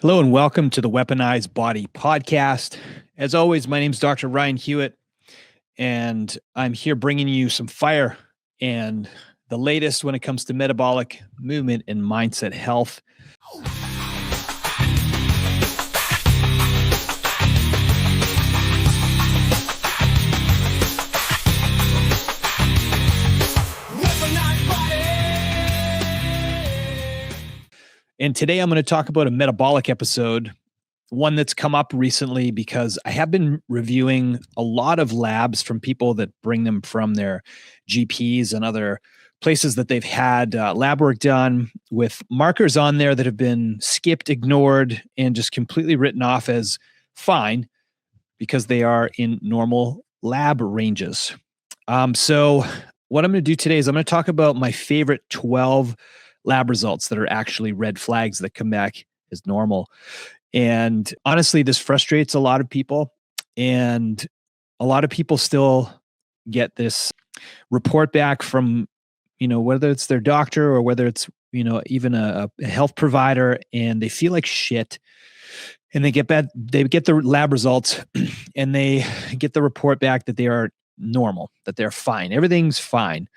Hello and welcome to the Weaponized Body Podcast. As always, my name is Dr. Ryan Hewitt, and I'm here bringing you some fire and the latest when it comes to metabolic movement and mindset health. And today I'm going to talk about a metabolic episode, one that's come up recently because I have been reviewing a lot of labs from people that bring them from their GPs and other places that they've had lab work done with markers on there that have been skipped, ignored, and just completely written off as fine because they are in normal lab ranges. So what I'm going to do today is I'm going to talk about my favorite 12 lab results that are actually red flags that come back as normal. And honestly, this frustrates a lot of people. And a lot of people still get this report back from, whether it's their doctor or whether it's, even a health provider, and they feel like shit. And they get the lab results and they get the report back that they are normal, that they're fine. Everything's fine.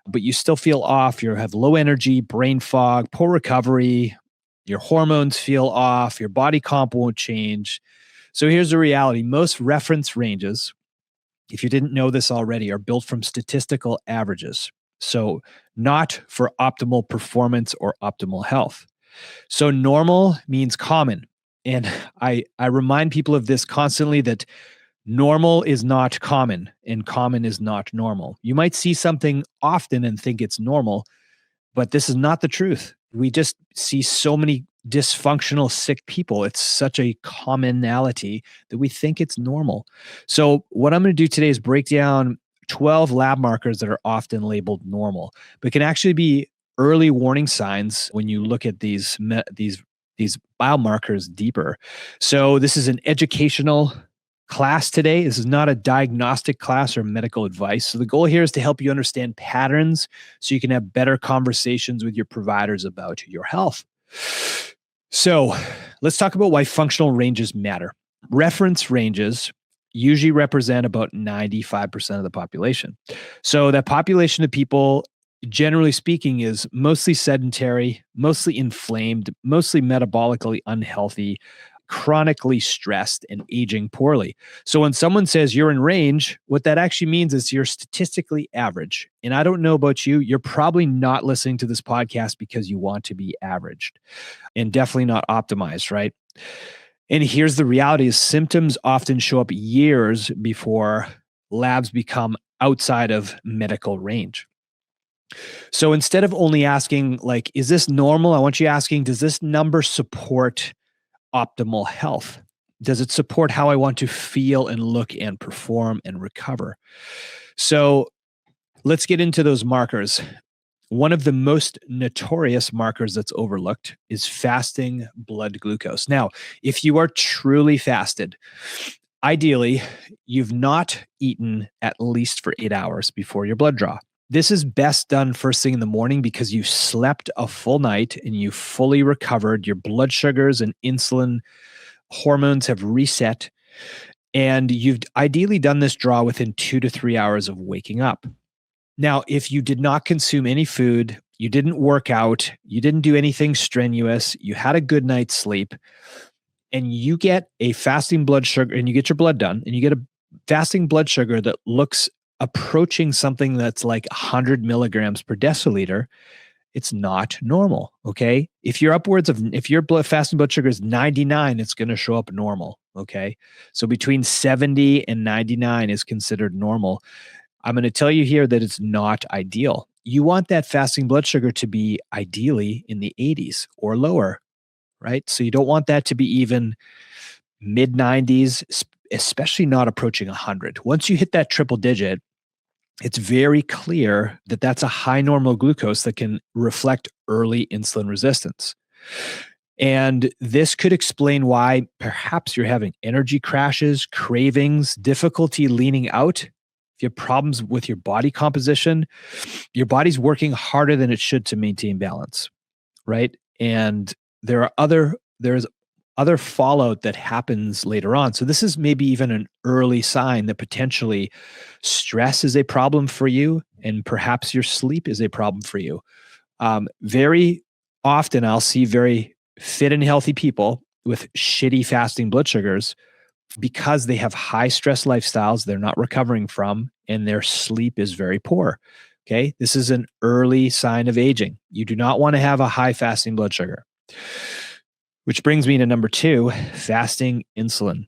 But you still feel off. You have low energy, brain fog, poor recovery. Your hormones feel off. Your body comp won't change. So here's the reality. Most reference ranges, if you didn't know this already, are built from statistical averages. So not for optimal performance or optimal health. So normal means common. And I remind people of this constantly, that normal is not common and common is not normal. You might see something often and think it's normal, but this is not the truth. We just see so many dysfunctional, sick people. It's such a commonality that we think it's normal. So what I'm going to do today is break down 12 lab markers that are often labeled normal, but can actually be early warning signs when you look at these biomarkers deeper. So this is an educational class today. This is not a diagnostic class or medical advice. So the goal here is to help you understand patterns so you can have better conversations with your providers about your health. So let's talk about why functional ranges matter. Reference ranges usually represent about 95% of the population. So that population of people, generally speaking, is mostly sedentary, mostly inflamed, mostly metabolically unhealthy, chronically stressed, and aging poorly. So when someone says you're in range, what that actually means is you're statistically average. And I don't know about you, you're probably not listening to this podcast because you want to be averaged, and definitely not optimized, right? And here's the reality: is symptoms often show up years before labs become outside of medical range. So instead of only asking, like, is this normal? I want you asking, does this number support optimal health? Does it support how I want to feel and look and perform and recover? So let's get into those markers. One of the most notorious markers that's overlooked is fasting blood glucose. Now, if you are truly fasted, ideally, you've not eaten at least for 8 hours before your blood draw. This is best done first thing in the morning because you slept a full night and you fully recovered. Your blood sugars and insulin hormones have reset. And you've ideally done this draw within 2 to 3 hours of waking up. Now, if you did not consume any food, you didn't work out, you didn't do anything strenuous, you had a good night's sleep, and you get a fasting blood sugar, and you get your blood done, and you get a fasting blood sugar that looks approaching something that's like 100 milligrams per deciliter, it's not normal, okay? If your fasting blood sugar is 99, it's going to show up normal, okay? So between 70 and 99 is considered normal. I'm going to tell you here that it's not ideal. You want that fasting blood sugar to be ideally in the 80s or lower, right? So you don't want that to be even mid 90s, especially not approaching 100. Once you hit that triple digit, it's very clear that that's a high normal glucose that can reflect early insulin resistance. And this could explain why perhaps you're having energy crashes, cravings, difficulty leaning out. If you have problems with your body composition, your body's working harder than it should to maintain balance, right? And there's other fallout that happens later on. So this is maybe even an early sign that potentially stress is a problem for you, and perhaps your sleep is a problem for you. Very often, I'll see very fit and healthy people with shitty fasting blood sugars because they have high stress lifestyles they're not recovering from, and their sleep is very poor. Okay. This is an early sign of aging. You do not want to have a high fasting blood sugar, which brings me to number two, fasting insulin.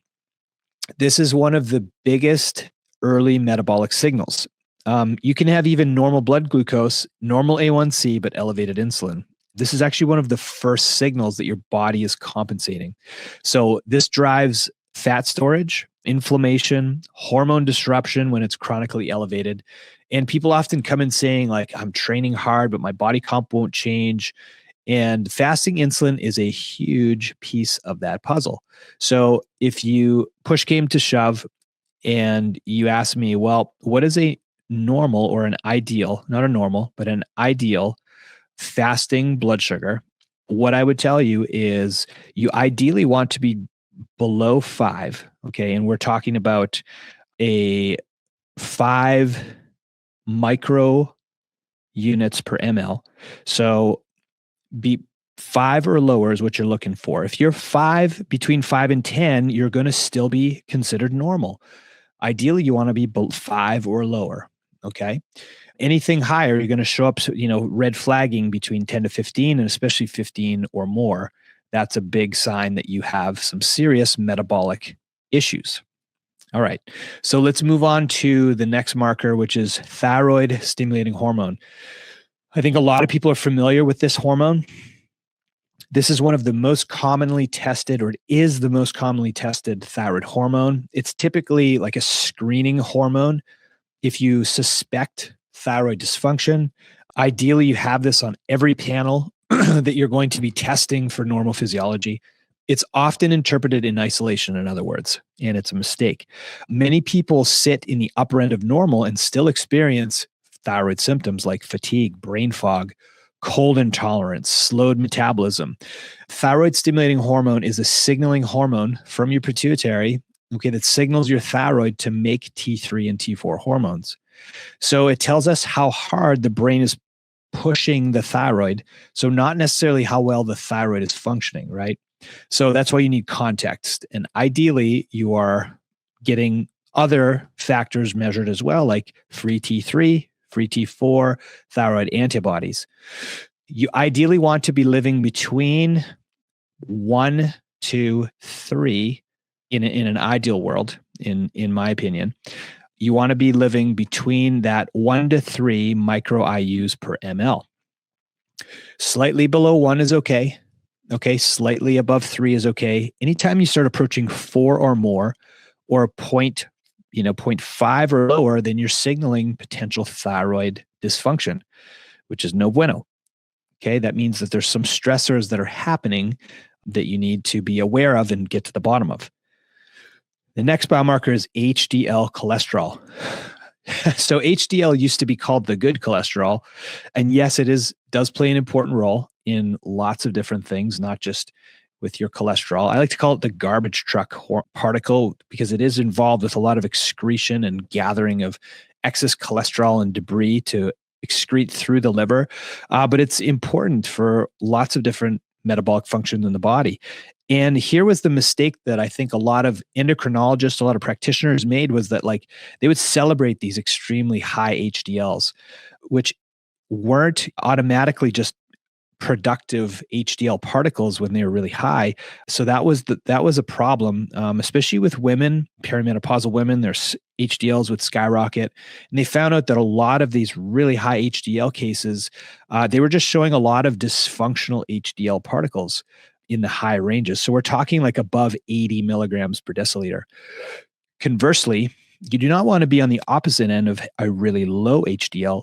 This is one of the biggest early metabolic signals. You can have even normal blood glucose, normal A1C, but elevated insulin. This is actually one of the first signals that your body is compensating. So this drives fat storage, inflammation, hormone disruption when it's chronically elevated. And people often come in saying, like, I'm training hard, but my body comp won't change. And fasting insulin is a huge piece of that puzzle. So if you push came to shove and you ask me, well, what is a normal or an ideal, not a normal, but an ideal fasting blood sugar? What I would tell you is you ideally want to be below 5. Okay. And we're talking about a 5 micro units per ml. So be 5 or lower is what you're looking for. If you're 5, between 5 and 10, you're going to still be considered normal. Ideally, you want to be 5 or lower. Okay. Anything higher, you're going to show up, red flagging between 10 to 15, and especially 15 or more. That's a big sign that you have some serious metabolic issues. All right. So let's move on to the next marker, which is thyroid stimulating hormone. I think a lot of people are familiar with this hormone. This is one of the most commonly tested, or it is the most commonly tested thyroid hormone. It's typically like a screening hormone. If you suspect thyroid dysfunction, ideally you have this on every panel that you're going to be testing for normal physiology. It's often interpreted in isolation, in other words, and it's a mistake. Many people sit in the upper end of normal and still experience thyroid symptoms like fatigue, brain fog, cold intolerance, slowed metabolism. Thyroid stimulating hormone is a signaling hormone from your pituitary, okay, that signals your thyroid to make T3 and T4 hormones. So it tells us how hard the brain is pushing the thyroid. So not necessarily how well the thyroid is functioning, right? So that's why you need context. And ideally, you are getting other factors measured as well, like free T3, free T4, thyroid antibodies. You ideally want to be living between 1 to 3 in an ideal world, in my opinion. You want to be living between that 1 to 3 micro IUs per ml. Slightly below 1 is okay. Okay, slightly above 3 is okay. Anytime you start approaching 4 or more, or 0.5 or lower, then you're signaling potential thyroid dysfunction, which is no bueno. Okay, that means that there's some stressors that are happening that you need to be aware of and get to the bottom of. The next biomarker is HDL cholesterol. So HDL used to be called the good cholesterol. And yes, does play an important role in lots of different things, not just with your cholesterol. I like to call it the garbage truck particle because it is involved with a lot of excretion and gathering of excess cholesterol and debris to excrete through the liver. But it's important for lots of different metabolic functions in the body. And here was the mistake that I think a lot of endocrinologists, a lot of practitioners made, was that like they would celebrate these extremely high HDLs, which weren't automatically just productive HDL particles when they were really high. So that was a problem, especially with women, perimenopausal women. Their HDLs would skyrocket, and they found out that a lot of these really high HDL cases, they were just showing a lot of dysfunctional HDL particles in the high ranges. So we're talking like above 80 milligrams per deciliter. Conversely, you do not want to be on the opposite end of a really low HDL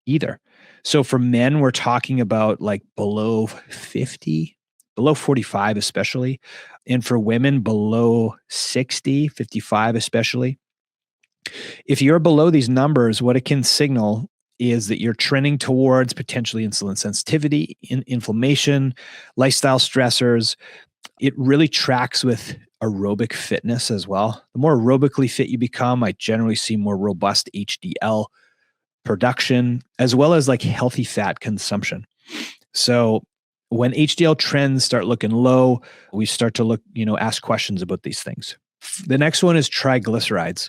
either. So for men, we're talking about like below 50, below 45 especially. And for women, below 60, 55 especially. If you're below these numbers, what it can signal is that you're trending towards potentially insulin sensitivity, inflammation, lifestyle stressors. It really tracks with aerobic fitness as well. The more aerobically fit you become, I generally see more robust HDL production, as well as like healthy fat consumption. So when HDL trends start looking low, we start to ask questions about these things. The next one is triglycerides.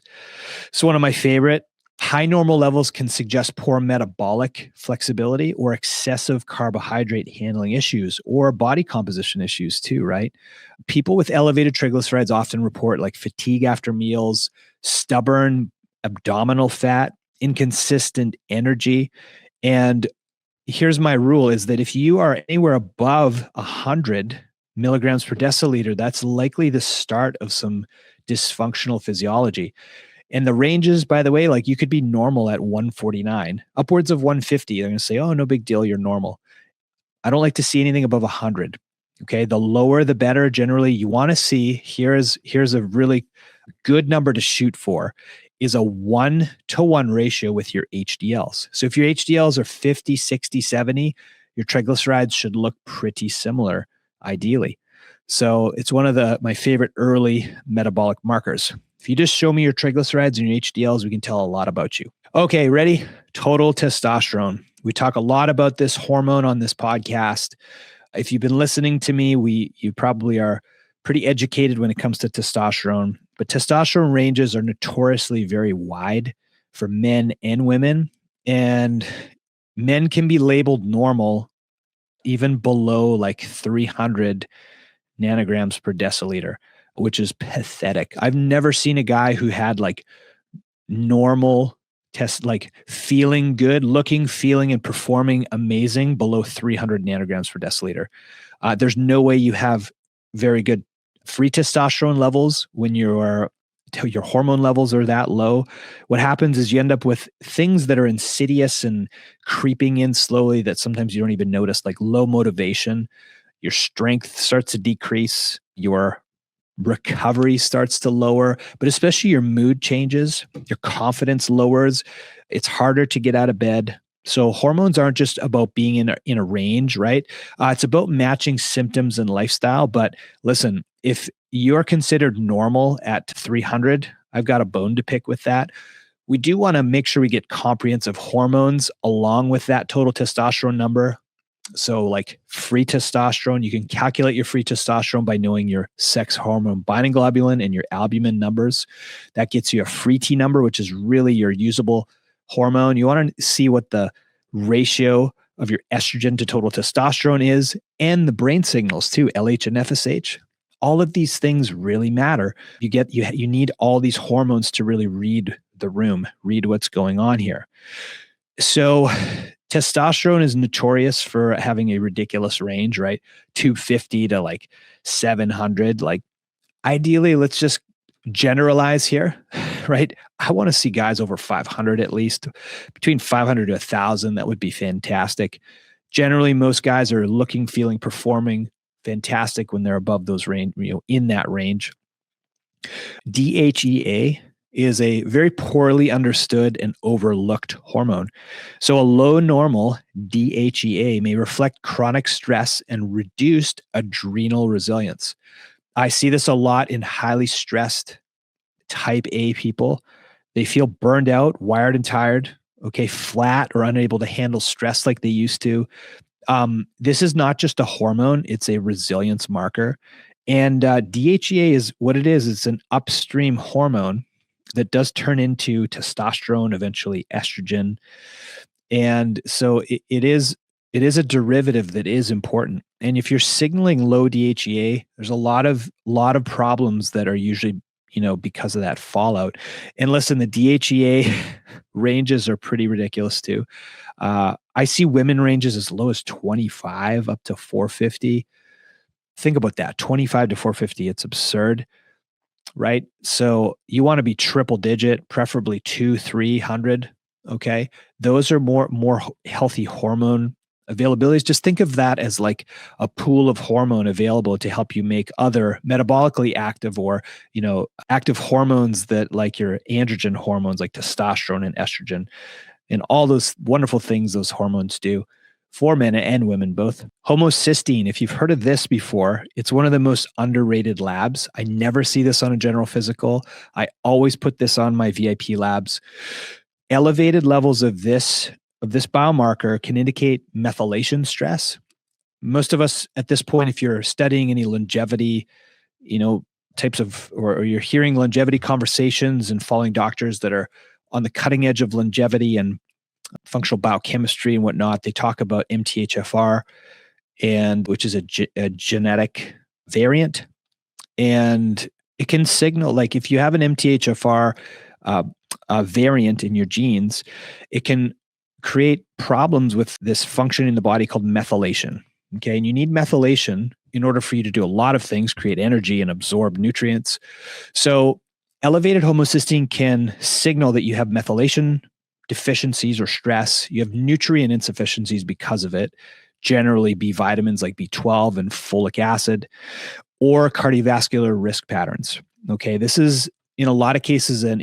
So one of my favorite. High normal levels can suggest poor metabolic flexibility or excessive carbohydrate handling issues or body composition issues too, right? People with elevated triglycerides often report like fatigue after meals, stubborn abdominal fat, inconsistent energy. And here's my rule is that if you are anywhere above 100 milligrams per deciliter, that's likely the start of some dysfunctional physiology. And the ranges, by the way, like you could be normal at 149, upwards of 150. They're going to say, oh, no big deal. You're normal. I don't like to see anything above 100. Okay. The lower, the better. Generally, you want to see here's a really good number to shoot for is a 1-to-1 ratio with your HDLs. So if your HDLs are 50, 60, 70, your triglycerides should look pretty similar, ideally. So it's one of my favorite early metabolic markers. If you just show me your triglycerides and your HDLs, we can tell a lot about you. Okay, ready? Total testosterone. We talk a lot about this hormone on this podcast. If you've been listening to me, you probably are pretty educated when it comes to testosterone, but testosterone ranges are notoriously very wide for men and women, and men can be labeled normal even below like 300 nanograms per deciliter, which is pathetic. I've never seen a guy who had like normal test, like feeling good, looking, feeling, and performing amazing below 300 nanograms per deciliter. There's no way you have very good free testosterone levels when your hormone levels are that low. What happens is you end up with things that are insidious and creeping in slowly that sometimes you don't even notice, like low motivation. Your strength starts to decrease, your recovery starts to lower, but especially your mood changes, your confidence lowers. It's harder to get out of bed. So hormones aren't just about being in a range, right? It's about matching symptoms and lifestyle. But listen, if you're considered normal at 300, I've got a bone to pick with that. We do want to make sure we get comprehensive hormones along with that total testosterone number. So like free testosterone, you can calculate your free testosterone by knowing your sex hormone binding globulin and your albumin numbers. That gets you a free T number, which is really your usable hormone. You want to see what the ratio of your estrogen to total testosterone is and the brain signals too, LH and FSH. All of these things really matter. You need all these hormones to really read the room, read what's going on here. So testosterone is notorious for having a ridiculous range, right? 250 to like 700. Like ideally, let's just generalize here, right? I want to see guys over 500 at least, between 500 to 1,000. That would be fantastic. Generally, most guys are looking, feeling, performing fantastic when they're above those range, in that range. DHEA is a very poorly understood and overlooked hormone. So a low normal DHEA may reflect chronic stress and reduced adrenal resilience. I see this a lot in highly stressed type A people. They feel burned out, wired and tired, flat or unable to handle stress like they used to. This is not just a hormone, it's a resilience marker. And DHEA is what it is. It's an upstream hormone that does turn into testosterone, eventually estrogen. And so it is a derivative that is important. And if you're signaling low DHEA, there's a lot of problems that are usually, because of that fallout. And listen, the DHEA ranges are pretty ridiculous too. I see women ranges as low as 25 up to 450. Think about that, 25 to 450. It's absurd, right? So you want to be triple digit, preferably 200-300. Okay. Those are more healthy hormone availabilities. Just think of that as like a pool of hormone available to help you make other metabolically active or, active hormones that like your androgen hormones like testosterone and estrogen and all those wonderful things those hormones do for men and women both. Homocysteine, if you've heard of this before, it's one of the most underrated labs. I never see this on a general physical. I always put this on my VIP labs. Elevated levels of this biomarker can indicate methylation stress. Most of us at this point, if you're studying any longevity, types of, or you're hearing longevity conversations and following doctors that are on the cutting edge of longevity and functional biochemistry and whatnot, they talk about MTHFR, and which is a genetic variant, and it can signal, like if you have an MTHFR variant in your genes, it can create problems with this function in the body called methylation. Okay, and you need methylation in order for you to do a lot of things, create energy and absorb nutrients. So elevated homocysteine can signal that you have methylation deficiencies or stress. You have nutrient insufficiencies because of it, generally B vitamins like B12 and folic acid, or cardiovascular risk patterns. Okay, this is in a lot of cases an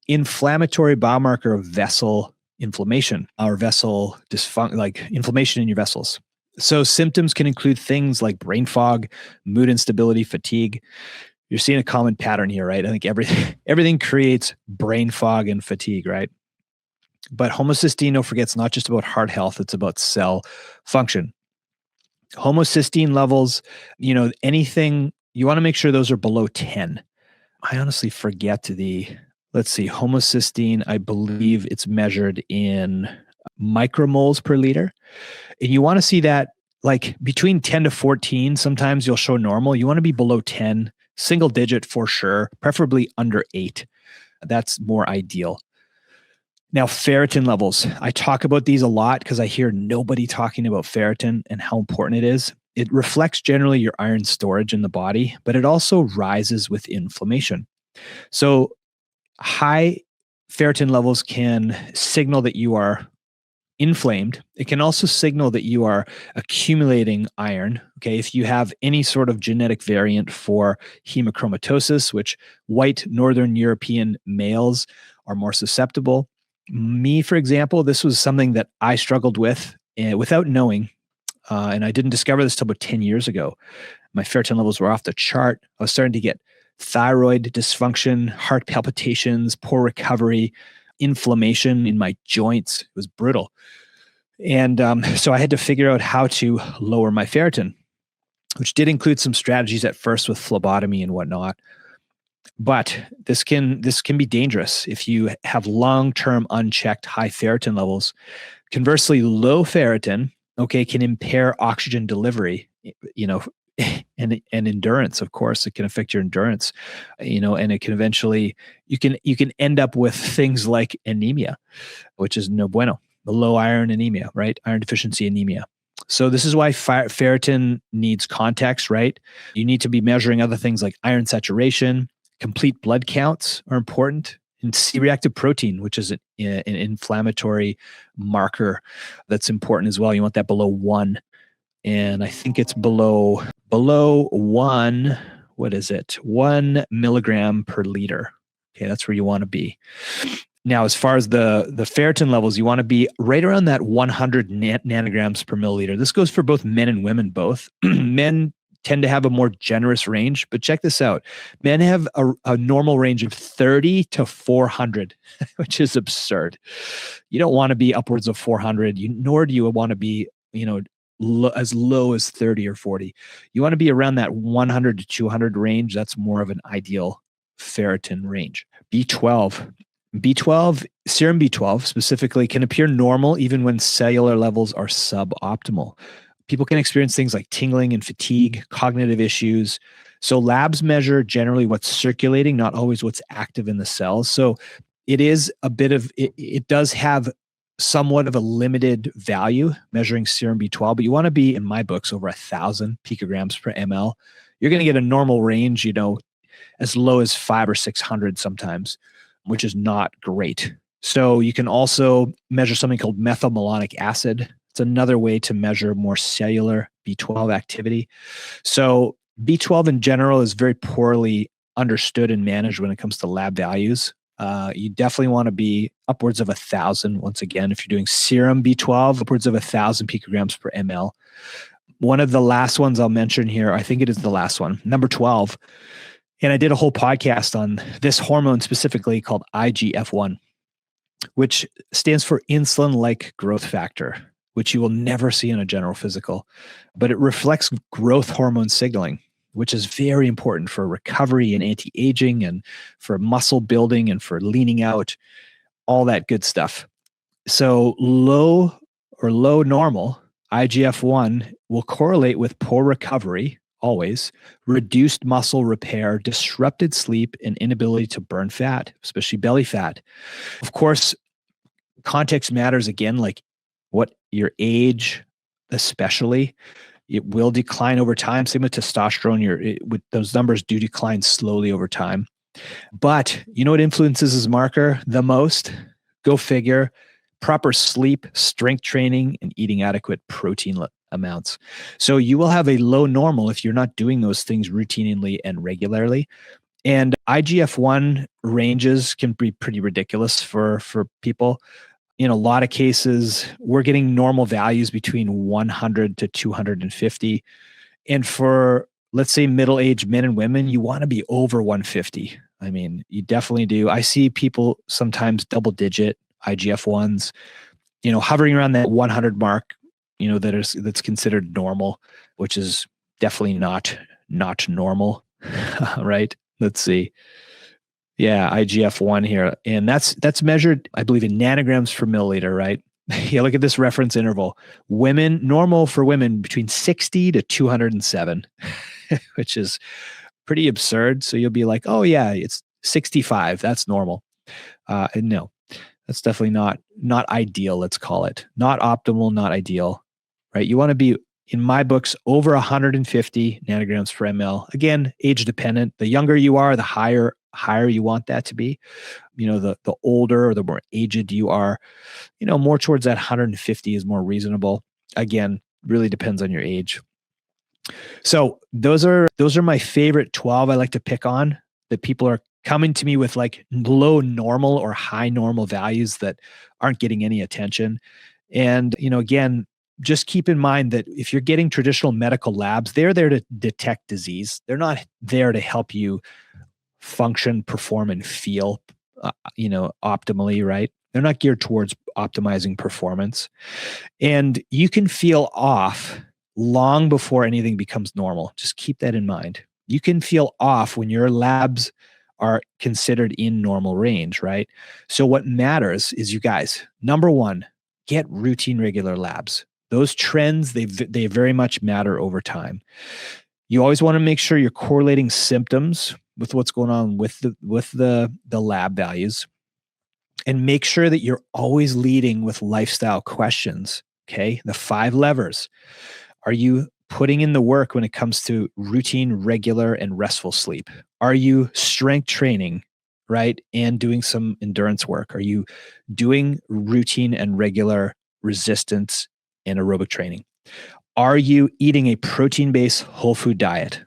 inflammatory biomarker of vessel inflammation or vessel dysfunction, like inflammation in your vessels. So symptoms can include things like brain fog, mood instability, fatigue. You're seeing a common pattern here, right? I think everything creates brain fog and fatigue, right? But homocysteine, don't forget, it's not just about heart health, it's about cell function. Homocysteine levels, anything, you want to make sure those are below 10. I honestly forget let's see, homocysteine, I believe it's measured in micromoles per liter. And you want to see that like between 10 to 14, sometimes you'll show normal. You want to be below 10, single digit for sure, preferably under 8. That's more ideal. Now, ferritin levels. I talk about these a lot because I hear nobody talking about ferritin and how important it is. It reflects generally your iron storage in the body, but it also rises with inflammation. So high ferritin levels can signal that you are inflamed. It can also signal that you are accumulating iron. Okay, if you have any sort of genetic variant for hemochromatosis, which white Northern European males are more susceptible. Me, for example, this was something that I struggled with without knowing, and I didn't discover this till about 10 years ago. My ferritin levels were off the chart. I was starting to get thyroid dysfunction, heart palpitations, poor recovery, inflammation in my joints. It was brutal. And so I had to figure out how to lower my ferritin, which did include some strategies at first with phlebotomy and whatnot. But this can be dangerous if you have long-term unchecked high ferritin levels. Conversely, low ferritin, can impair oxygen delivery, and endurance. Of course, it can affect your endurance, and it can eventually, you can end up with things like anemia, which is no bueno. The low iron anemia, right? Iron deficiency anemia. So this is why ferritin needs context, right? You need to be measuring other things like iron saturation. Complete blood counts are important, and C-reactive protein, which is an inflammatory marker that's important as well. You want that below 1. And I think it's below 1. What is it? 1 milligram per liter. Okay, that's where you want to be. Now, as far as the ferritin levels, you want to be right around that 100 nanograms per milliliter. This goes for both men and women both. Men tend to have a more generous range, but check this out. Men have a normal range of 30 to 400, which is absurd. You don't want to be upwards of 400, nor do you want to be, as low as 30 or 40. You want to be around that 100 to 200 range. That's more of an ideal ferritin range. B12, serum B12 specifically, can appear normal even when cellular levels are suboptimal. People can experience things like tingling and fatigue, cognitive issues. So labs measure generally what's circulating, not always what's active in the cells. So it is it does have somewhat of a limited value measuring serum B12, but you want to be, in my books, over 1,000 picograms per ml. You're going to get a normal range, as low as 500 or 600 sometimes, which is not great. So you can also measure something called methylmalonic acid. It's another way to measure more cellular B12 activity. So B12 in general is very poorly understood and managed when it comes to lab values. You definitely want to be upwards of 1,000. Once again, if you're doing serum B12, upwards of 1,000 picograms per ml. One of the last ones I'll mention here, I think it is the last one, number 12. And I did a whole podcast on this hormone specifically called IGF-1, which stands for insulin-like growth factor, which you will never see in a general physical, but it reflects growth hormone signaling, which is very important for recovery and anti-aging and for muscle building and for leaning out, all that good stuff. So low normal IGF-1 will correlate with poor recovery, always, reduced muscle repair, disrupted sleep, and inability to burn fat, especially belly fat. Of course, context matters again, like what your age, especially. It will decline over time. Same with testosterone. With those numbers do decline slowly over time. But you know what influences this marker the most? Go figure. Proper sleep, strength training, and eating adequate protein amounts. So you will have a low normal if you're not doing those things routinely and regularly. And IGF-1 ranges can be pretty ridiculous for people. In a lot of cases, we're getting normal values between 100 to 250. And for, let's say, middle-aged men and women, you want to be over 150. I mean, you definitely do. I see people sometimes double-digit IGF-1s, hovering around that 100 mark, that's considered normal, which is definitely not normal, right? Let's see. Yeah, IGF-1 here. And that's measured, I believe, in nanograms per milliliter, right? Yeah, look at this reference interval. Normal for women between 60 to 207, which is pretty absurd. So you'll be like, oh yeah, it's 65. That's normal. And no, that's definitely not ideal, let's call it. Not optimal, not ideal, right? You want to be, in my books, over 150 nanograms per ml. Again, age dependent. The younger you are, the higher you want that to be. The older or the more aged you are, more towards that 150 is more reasonable. Again, really depends on your age. So those are my favorite 12 I like to pick on, that people are coming to me with like low normal or high normal values that aren't getting any attention. And, again, just keep in mind that if you're getting traditional medical labs, they're there to detect disease. They're not there to help you function, perform, and feel, optimally, right? They're not geared towards optimizing performance. And you can feel off long before anything becomes normal. Just keep that in mind. You can feel off when your labs are considered in normal range, right? So what matters is, you guys, number one, get routine regular labs. Those trends, they very much matter over time. You always want to make sure you're correlating symptoms with what's going on with the lab values, and make sure that you're always leading with lifestyle questions. Okay. The 5 levers. Are you putting in the work when it comes to routine, regular, and restful sleep? Are you strength training, right? And doing some endurance work? Are you doing routine and regular resistance and aerobic training? Are you eating a protein-based whole food diet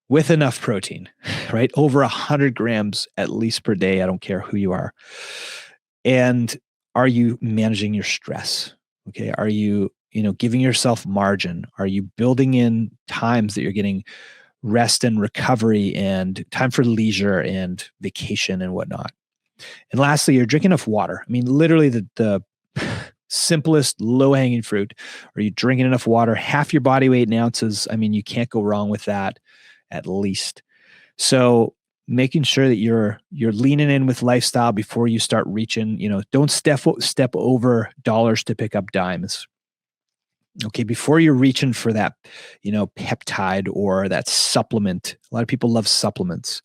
with enough protein, right? Over 100 grams at least per day. I don't care who you are. And are you managing your stress? Okay. Are you, giving yourself margin? Are you building in times that you're getting rest and recovery and time for leisure and vacation and whatnot? And lastly, you're drinking enough water. I mean, literally the simplest low-hanging fruit. Are you drinking enough water? Half your body weight in ounces. I mean, you can't go wrong with that, at least. So making sure that you're leaning in with lifestyle before you start reaching, don't step over dollars to pick up dimes. Okay, before you're reaching for that, peptide or that supplement. A lot of people love supplements.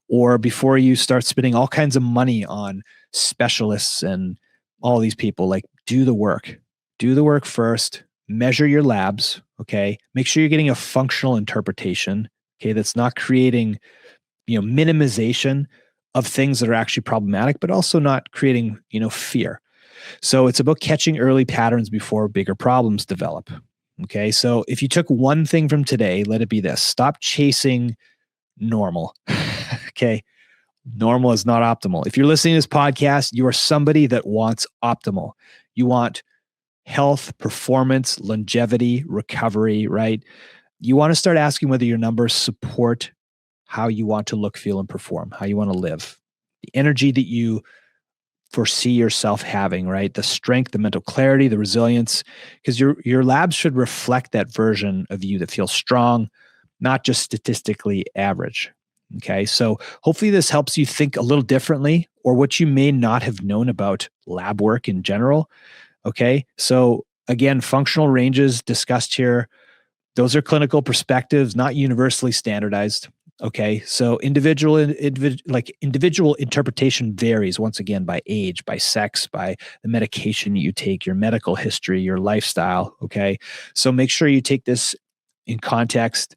Or before you start spending all kinds of money on specialists and all these people, like, do the work. Do the work first. Measure your labs. Okay, make sure you're getting a functional interpretation. Okay, that's not creating, minimization of things that are actually problematic, but also not creating, fear. So it's about catching early patterns before bigger problems develop. Okay. So if you took one thing from today, let it be this: stop chasing normal. Okay. Normal is not optimal. If you're listening to this podcast, you are somebody that wants optimal. You want health, performance, longevity, recovery, right? You want to start asking whether your numbers support how you want to look, feel, and perform, how you want to live, the energy that you foresee yourself having, right? The strength, the mental clarity, the resilience, because your labs should reflect that version of you that feels strong, not just statistically average. Okay. So hopefully this helps you think a little differently or what you may not have known about lab work in general. Okay. So again, functional ranges discussed here, those are clinical perspectives, not universally standardized. Okay. So individual interpretation varies once again by age, by sex, by the medication you take, your medical history, your lifestyle. Okay. So make sure you take this in context.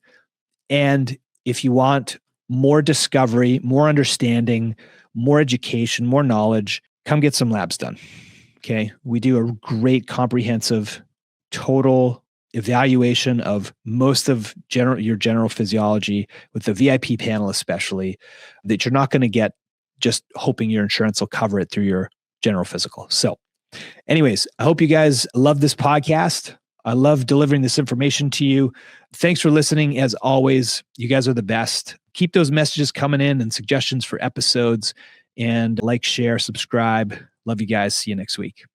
And if you want more discovery, more understanding, more education, more knowledge, come get some labs done. Okay. We do a great comprehensive total evaluation of most of your general physiology with the VIP panel, especially that you're not going to get just hoping your insurance will cover it through your general physical. So anyways, I hope you guys love this podcast. I love delivering this information to you. Thanks for listening. As always, you guys are the best. Keep those messages coming in and suggestions for episodes and like, share, subscribe. Love you guys. See you next week.